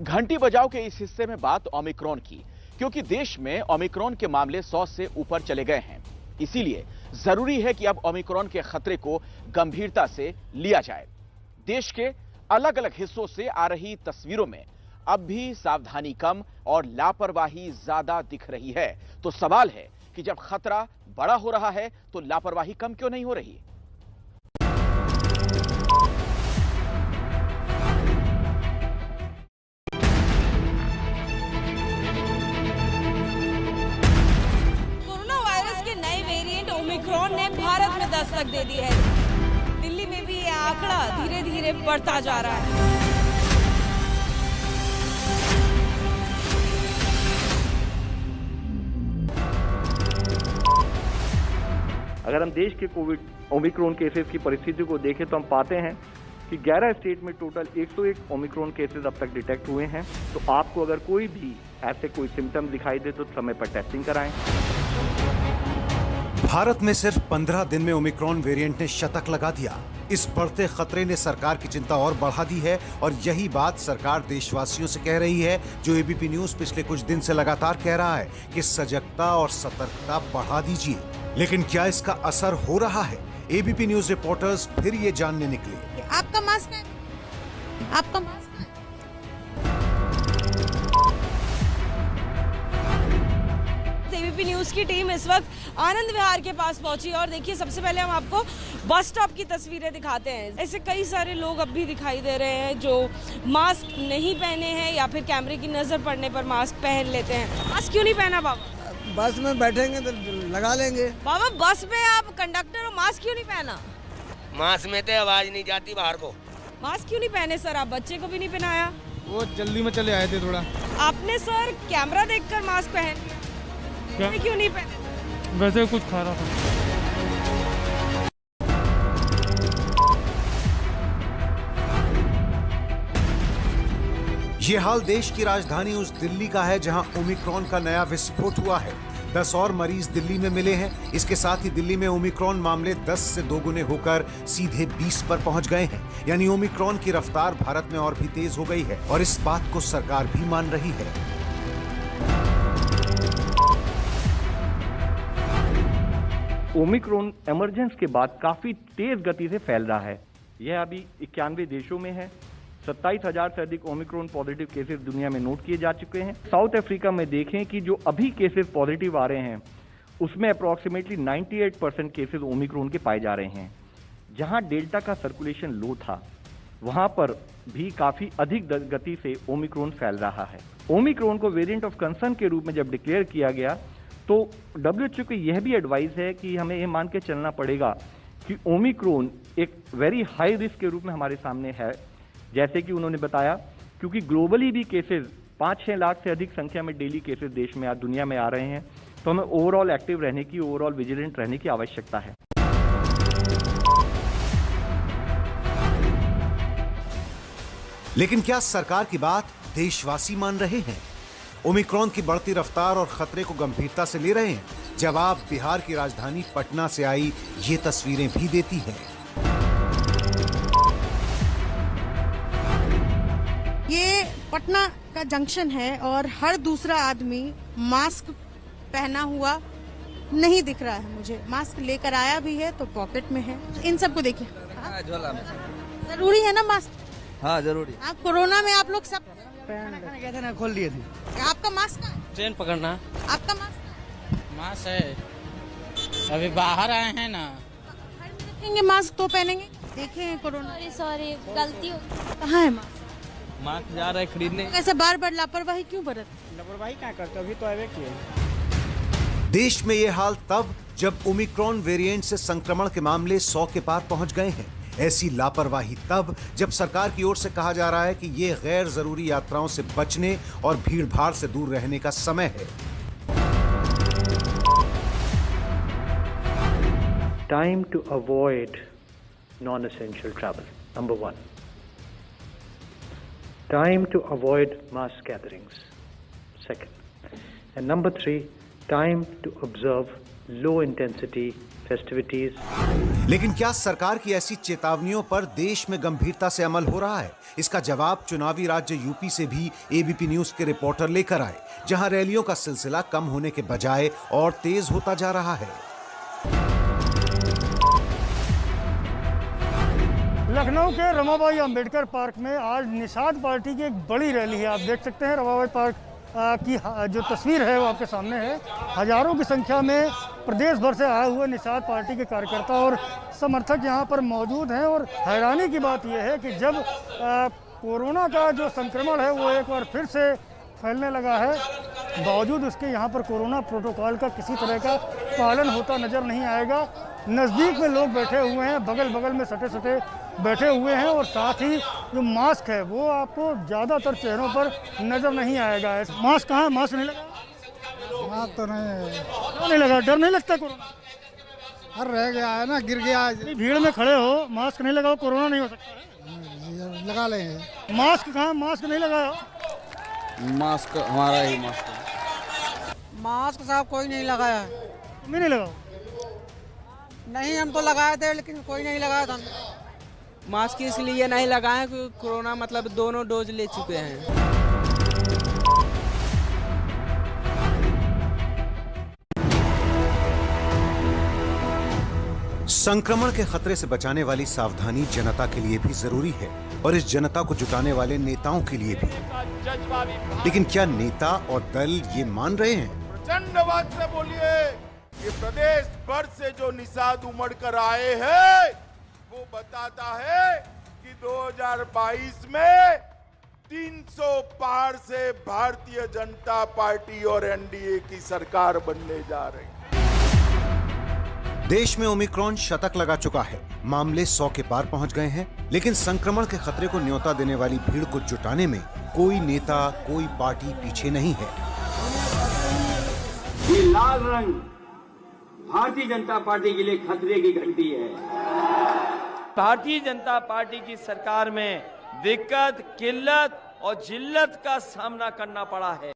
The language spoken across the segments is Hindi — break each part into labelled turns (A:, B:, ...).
A: घंटी बजाओ के इस हिस्से में बात ओमिक्रॉन की, क्योंकि देश में ओमिक्रॉन के मामले 100 से ऊपर चले गए हैं। इसीलिए जरूरी है कि अब ओमिक्रॉन के खतरे को गंभीरता से लिया जाए। देश के अलग अलग हिस्सों से आ रही तस्वीरों में अब भी सावधानी कम और लापरवाही ज्यादा दिख रही है। तो सवाल है कि जब खतरा बड़ा हो रहा है तो लापरवाही कम क्यों नहीं हो रही?
B: कोरोना वायरस के नए वेरिएंट ओमिक्रॉन ने भारत में दस्तक दे दी है। दिल्ली में भी यह आंकड़ा धीरे धीरे बढ़ता जा रहा है।
C: अगर हम देश के कोविड ओमिक्रॉन केसेस की परिस्थिति को देखें तो हम पाते हैं कि 11 स्टेट में टोटल 101 ओमिक्रॉन केसेस अब तक डिटेक्ट हुए हैं। तो आपको अगर कोई भी ऐसे कोई सिम्टम दिखाई दे तो समय पर टेस्टिंग कराएं।
D: भारत में सिर्फ 15 दिन में ओमिक्रॉन वेरिएंट ने शतक लगा दिया। इस बढ़ते खतरे ने सरकार की चिंता और बढ़ा दी है और यही बात सरकार देशवासियों से कह रही है, जो एबीपी न्यूज पिछले कुछ दिन से लगातार कह रहा है कि सजगता और सतर्कता बढ़ा दीजिए। लेकिन क्या इसका असर हो रहा है? एबीपी न्यूज रिपोर्टर्स फिर ये जानने निकले।
E: आपका मास्क है? आपका मास्क है?
B: एबीपी न्यूज की टीम इस वक्त आनंद विहार के पास पहुंची और देखिए, सबसे पहले हम आपको बस स्टॉप की तस्वीरें दिखाते हैं। ऐसे कई सारे लोग अब भी दिखाई दे रहे हैं जो मास्क नहीं पहने हैं या फिर कैमरे की नजर पड़ने पर मास्क पहन लेते हैं। मास्क क्यों नहीं पहना बाबा?
F: बस में बैठेंगे तो लगा लेंगे।
B: बाबा, बस में आप कंडक्टर हो, मास्क क्यों नहीं पहना?
G: मास्क में तो आवाज नहीं जाती बाहर को।
B: मास्क क्यों नहीं पहने सर? आप बच्चे को भी नहीं पहनाया?
F: वो जल्दी में चले आए थे थोड़ा।
B: आपने सर कैमरा देखकर मास्क पहन क्यों नहीं पहने?
F: वैसे कुछ खा रहा था।
D: ये हाल देश की राजधानी उस दिल्ली का है जहां ओमिक्रॉन का नया विस्फोट हुआ है। 10 और मरीज दिल्ली में मिले हैं। इसके साथ ही दिल्ली में ओमिक्रॉन मामले 10 से दोगुने होकर सीधे 20 पर पहुंच गए हैं। यानी ओमिक्रॉन की रफ्तार भारत में और भी तेज हो गई है और इस बात को सरकार भी मान रही है।
C: ओमिक्रॉन इमरजेंस के बाद काफी तेज गति से फैल रहा है। यह अभी 91 देशों में है। 27,000 से अधिक ओमिक्रॉन पॉजिटिव केसेस दुनिया में नोट किए जा चुके हैं। साउथ अफ्रीका में देखें कि जो अभी केसेस पॉजिटिव आ रहे हैं उसमें अप्रॉक्सीमेटली 98% केसेस ओमिक्रॉन के पाए जा रहे हैं। जहां डेल्टा का सर्कुलेशन लो था वहां पर भी काफी अधिक गति से ओमिक्रॉन फैल रहा है। ओमिक्रॉन को वेरिएंट ऑफ कंसर्न के रूप में जब डिक्लेयर किया गया तो WHO की यह भी एडवाइस है कि हमें यह मान के चलना पड़ेगा कि ओमिक्रॉन एक वेरी हाई रिस्क के रूप में हमारे सामने है। जैसे कि उन्होंने बताया, क्योंकि ग्लोबली भी केसेस 5-6 लाख से अधिक संख्या में डेली केसेस देश में दुनिया में आ रहे हैं, तो हमें ओवरऑल एक्टिव रहने की, ओवरऑल विजिलेंट रहने की आवश्यकता है।
D: लेकिन क्या सरकार की बात देशवासी मान रहे हैं? ओमिक्रॉन की बढ़ती रफ्तार और खतरे को गंभीरता से ले रहे हैं? जवाब बिहार की राजधानी पटना से आई ये तस्वीरें भी देती हैं।
E: ये पटना का जंक्शन है और हर दूसरा आदमी मास्क पहना हुआ नहीं दिख रहा है मुझे। मास्क लेकर आया भी है तो पॉकेट में है। इन सबको देखिए,
F: झोला में।
E: जरूरी है ना मास्क?
F: हाँ जरूरी।
E: आप कोरोना में आप लोग सब
F: खाना गए थे ना, खोल लिए थे।
E: आपका मास्क है?
G: ट्रेन पकड़ना।
E: आपका मास्क?
G: मास्क है, अभी बाहर आए हैं ना।
E: घर में रखेंगे मास्क तो पहनेंगे। देखें कोरोना।
H: सॉरी गलती हो।
E: कहाँ है मास्क?
G: मास्क जा रहा है खरीदने।
E: ऐसे बार बार लापरवाही क्यों बरत?
F: लापरवाही क्या करते, अभी तो आए किए।
D: देश में ये हाल तब जब ओमिक्रॉन वेरिएंट से संक्रमण के मामले 100 के पार पहुंच गए हैं। ऐसी लापरवाही तब जब सरकार की ओर से कहा जा रहा है कि ये गैर जरूरी यात्राओं से बचने और भीड़ भाड़ से दूर रहने का समय है।
C: Time to avoid non-essential travel. Number 1. Time to avoid mass gatherings. Second. And number 3, time to observe low intensity festivities.
D: लेकिन क्या सरकार की ऐसी चेतावनियों पर देश में गंभीरता से अमल हो रहा है? इसका जवाब चुनावी राज्य यूपी से भी एबीपी न्यूज के रिपोर्टर लेकर आए, जहां रैलियों का सिलसिला कम होने के बजाय और तेज होता जा रहा है।
F: लखनऊ के रमाबाई अंबेडकर पार्क में आज निषाद पार्टी की एक बड़ी रैली है। आप देख सकते हैं रमाबाई पार्क की जो तस्वीर है वो आपके सामने है। हजारों की संख्या में प्रदेश भर से आए हुए निषाद पार्टी के कार्यकर्ता और समर्थक यहाँ पर मौजूद हैं। और हैरानी की बात यह है कि जब कोरोना का जो संक्रमण है वो एक बार फिर से फैलने लगा है, बावजूद उसके यहाँ पर कोरोना प्रोटोकॉल का किसी तरह का पालन होता नजर नहीं आएगा। नज़दीक में लोग बैठे हुए हैं, बगल बगल में सटे सटे बैठे हुए हैं और साथ ही जो मास्क है वो आपको ज़्यादातर चेहरों पर नज़र नहीं आएगा। मास्क कहाँ है? मास्क नहीं लगा?
H: मास्क तो नहीं है।
F: क्यों नहीं लगा? डर नहीं लगता कोरोना?
H: अरे रह गया है ना, गिर गया है।
F: भीड़ में खड़े हो, मास्क नहीं लगाओ, कोरोना नहीं हो सकता है?
H: लगा लेंगे।
F: मास्क कहाँ? मास्क नहीं लगाया?
G: मास्क हमारा ही मास्क है।
H: मास्क साहब कोई नहीं लगाया है।
F: तुम नहीं लगाओ?
H: नहीं, हम तो लगाए थे लेकिन कोई नहीं लगाया था।
G: मास्क इसलिए नहीं लगाए क्योंकि कोरोना मतलब दोनों डोज ले चुके हैं।
D: संक्रमण के खतरे से बचाने वाली सावधानी जनता के लिए भी जरूरी है और इस जनता को जुटाने वाले नेताओं के लिए भी। लेकिन क्या नेता और दल ये मान रहे हैं?
I: प्रचंड आवाज से बोलिए, ये प्रदेश भर से जो निषाद उमड़ कर आए हैं वो बताता है कि 2022 में 300 पार से भारतीय जनता पार्टी और एनडीए की सरकार बनने जा रही है।
D: देश में ओमिक्रॉन शतक लगा चुका है, मामले 100 के पार पहुंच गए हैं, लेकिन संक्रमण के खतरे को न्योता देने वाली भीड़ को जुटाने में कोई नेता, कोई पार्टी पीछे नहीं है।
J: ये लाल रंग भारतीय जनता पार्टी के लिए खतरे की घंटी है।
K: भारतीय जनता पार्टी की सरकार में दिक्कत, किल्लत और जिल्लत का सामना करना पड़ा है।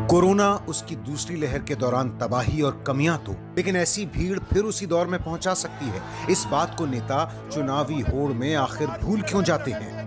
D: कोरोना उसकी दूसरी लहर के दौरान तबाही और कमियां तो, लेकिन ऐसी भीड़ फिर उसी दौर में पहुंचा सकती है। इस बात को नेता चुनावी होड़ में आखिर भूल क्यों जाते हैं?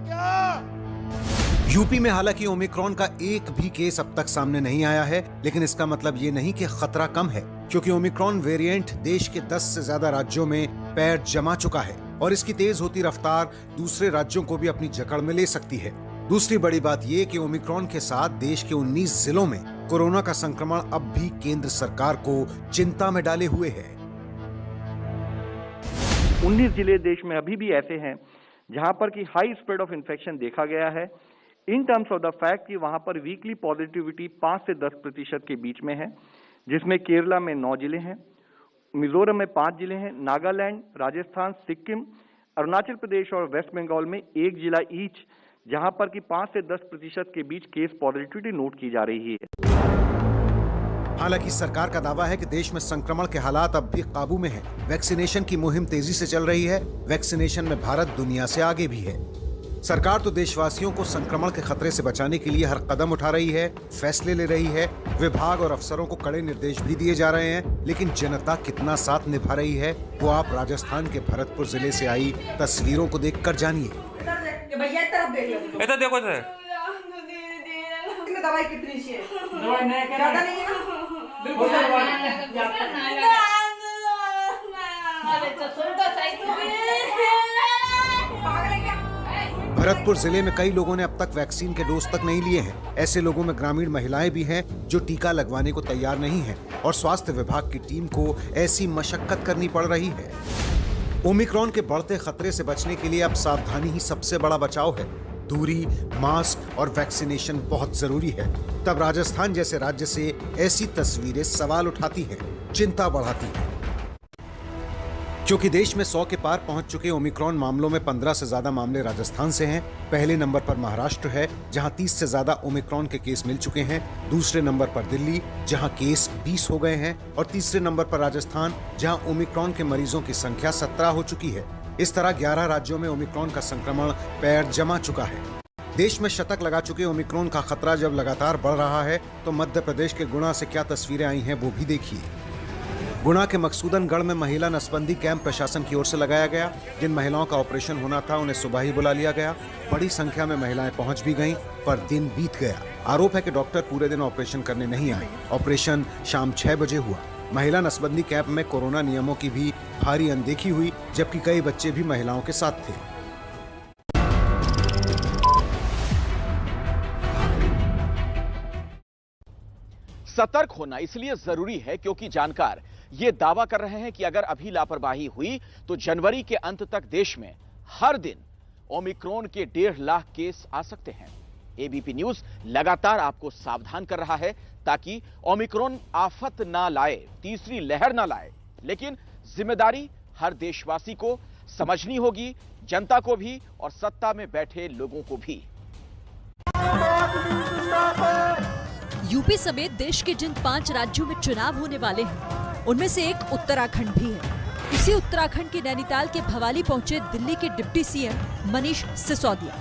D: यूपी में हालांकि ओमिक्रॉन का एक भी केस अब तक सामने नहीं आया है, लेकिन इसका मतलब ये नहीं कि खतरा कम है, क्योंकि ओमिक्रॉन वेरिएंट देश के 10 से ज्यादा राज्यों में पैर जमा चुका है और इसकी तेज होती रफ्तार दूसरे राज्यों को भी अपनी जकड़ में ले सकती है। दूसरी बड़ी बात ये कि ओमिक्रॉन के साथ देश के 19 जिलों में कोरोना का संक्रमण अब भी केंद्र सरकार को चिंता में डाले हुए है।
C: 19 जिले देश में अभी भी ऐसे हैं जहां पर की हाई स्प्रेड ऑफ इन्फेक्शन देखा गया है, in terms of the fact कि वहां पर वीकली पॉजिटिविटी 5 से 10% के बीच में है, जिसमें केरला में 9 जिले हैं, मिजोरम में 5 जिले हैं, नागालैंड, राजस्थान, सिक्किम, अरुणाचल प्रदेश और वेस्ट बंगाल में 1 जिला ईच, जहां पर कि 5 से 10% के बीच केस पॉजिटिविटी नोट की जा रही है।
D: हालांकि सरकार का दावा है कि देश में संक्रमण के हालात अब भी काबू में हैं। वैक्सीनेशन की मुहिम तेजी से चल रही है। वैक्सीनेशन में भारत दुनिया से आगे भी है। सरकार तो देशवासियों को संक्रमण के खतरे से बचाने के लिए हर कदम उठा रही है, फैसले ले रही है। विभाग और अफसरों को कड़े निर्देश भी दिए जा रहे हैं, लेकिन जनता कितना साथ निभा रही है वो आप राजस्थान के भरतपुर जिले से आई तस्वीरों को देखकर जानिए।
L: इधर देखो सर,
M: दवाई कितनी चाहिए? दवाई ज्यादा नहीं है ना? बिल्कुल
D: भरतपुर जिले में कई लोगों ने अब तक वैक्सीन के डोज तक नहीं लिए हैं। ऐसे लोगों में ग्रामीण महिलाएं भी हैं जो टीका लगवाने को तैयार नहीं हैं और स्वास्थ्य विभाग की टीम को ऐसी मशक्कत करनी पड़ रही है। ओमिक्रॉन के बढ़ते खतरे से बचने के लिए अब सावधानी ही सबसे बड़ा बचाव है। दूरी, मास्क और वैक्सीनेशन बहुत जरूरी है। तब राजस्थान जैसे राज्य से ऐसी तस्वीरें सवाल उठाती हैं, चिंता बढ़ाती हैं। क्योंकि देश में 100 के पार पहुंच चुके ओमिक्रॉन मामलों में 15 से ज्यादा मामले राजस्थान से हैं। पहले नंबर पर महाराष्ट्र है, जहां 30 से ज्यादा ओमिक्रॉन के केस मिल चुके हैं। दूसरे नंबर पर दिल्ली, जहां केस 20 हो गए हैं, और तीसरे नंबर पर राजस्थान, जहां ओमिक्रॉन के मरीजों की संख्या 17 हो चुकी है। इस तरह 11 राज्यों में ओमिक्रॉन का संक्रमण पैर जमा चुका है। देश में शतक लगा चुके ओमिक्रॉन का खतरा जब लगातार बढ़ रहा है तो मध्य प्रदेश के गुना से क्या तस्वीरें आई हैं वो भी देखिए। गुना के मकसूदनगढ़ में महिला नसबंदी कैंप प्रशासन की ओर से लगाया गया। जिन महिलाओं का ऑपरेशन होना था उन्हें सुबह ही बुला लिया गया। बड़ी संख्या में महिलाएं पहुंच भी गईं, पर दिन बीत गया। आरोप है कि डॉक्टर पूरे दिन ऑपरेशन करने नहीं आए। ऑपरेशन शाम 6 बजे हुआ। महिला नसबंदी कैंप में कोरोना नियमों की भी भारी अनदेखी हुई, जबकि कई बच्चे भी महिलाओं के साथ थे।
A: सतर्क होना इसलिए जरूरी है क्योंकि जानकार ये दावा कर रहे हैं कि अगर अभी लापरवाही हुई तो जनवरी के अंत तक देश में हर दिन ओमिक्रॉन के 1.5 लाख केस आ सकते हैं। एबीपी न्यूज लगातार आपको सावधान कर रहा है ताकि ओमिक्रॉन आफत ना लाए, तीसरी लहर ना लाए। लेकिन जिम्मेदारी हर देशवासी को समझनी होगी, जनता को भी और सत्ता में बैठे लोगों को भी।
N: यूपी समेत देश के जिन 5 राज्यों में चुनाव होने वाले हैं उनमें से एक उत्तराखंड भी है। इसी उत्तराखंड के नैनीताल के भवाली पहुंचे दिल्ली के डिप्टी सीएम मनीष सिसोदिया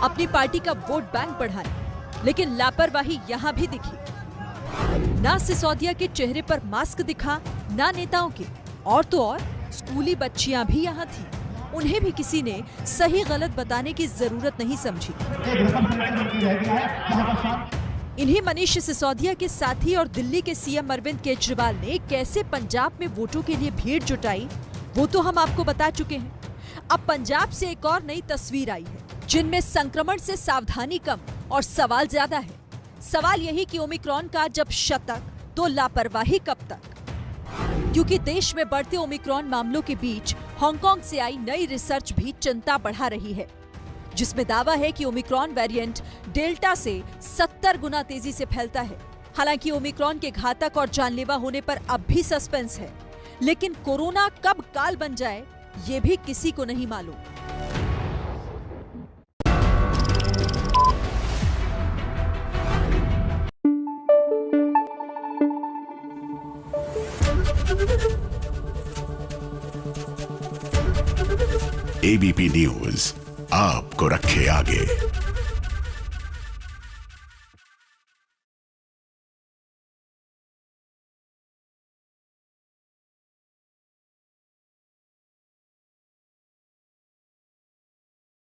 N: अपनी पार्टी का वोट बैंक बढ़ाए, लेकिन लापरवाही यहां भी दिखी। ना सिसोदिया के चेहरे पर मास्क दिखा, ना नेताओं के, और तो और स्कूली बच्चियां भी यहां थी। उन्हें भी किसी ने सही गलत बताने की जरूरत नहीं समझी। इन्हीं मनीष सिसोदिया के साथी और दिल्ली के सीएम अरविंद केजरीवाल ने कैसे पंजाब में वोटों के लिए भीड़ जुटाई वो तो हम आपको बता चुके हैं। अब पंजाब से एक और नई तस्वीर आई है जिनमें संक्रमण से सावधानी कम और सवाल ज्यादा है। सवाल यही कि ओमिक्रॉन का जब शतक तो लापरवाही कब तक? क्योंकि देश में बढ़ते ओमिक्रॉन मामलों के बीच हांगकांग से आई नई रिसर्च भी चिंता बढ़ा रही है, जिसमें दावा है कि ओमिक्रॉन वेरिएंट डेल्टा से 70 गुना तेजी से फैलता है। हालांकि ओमिक्रॉन के घातक और जानलेवा होने पर अब भी सस्पेंस है, लेकिन कोरोना कब काल बन जाए ये भी किसी को नहीं मालूम।
O: एबीपी न्यूज आपको रखे आगे।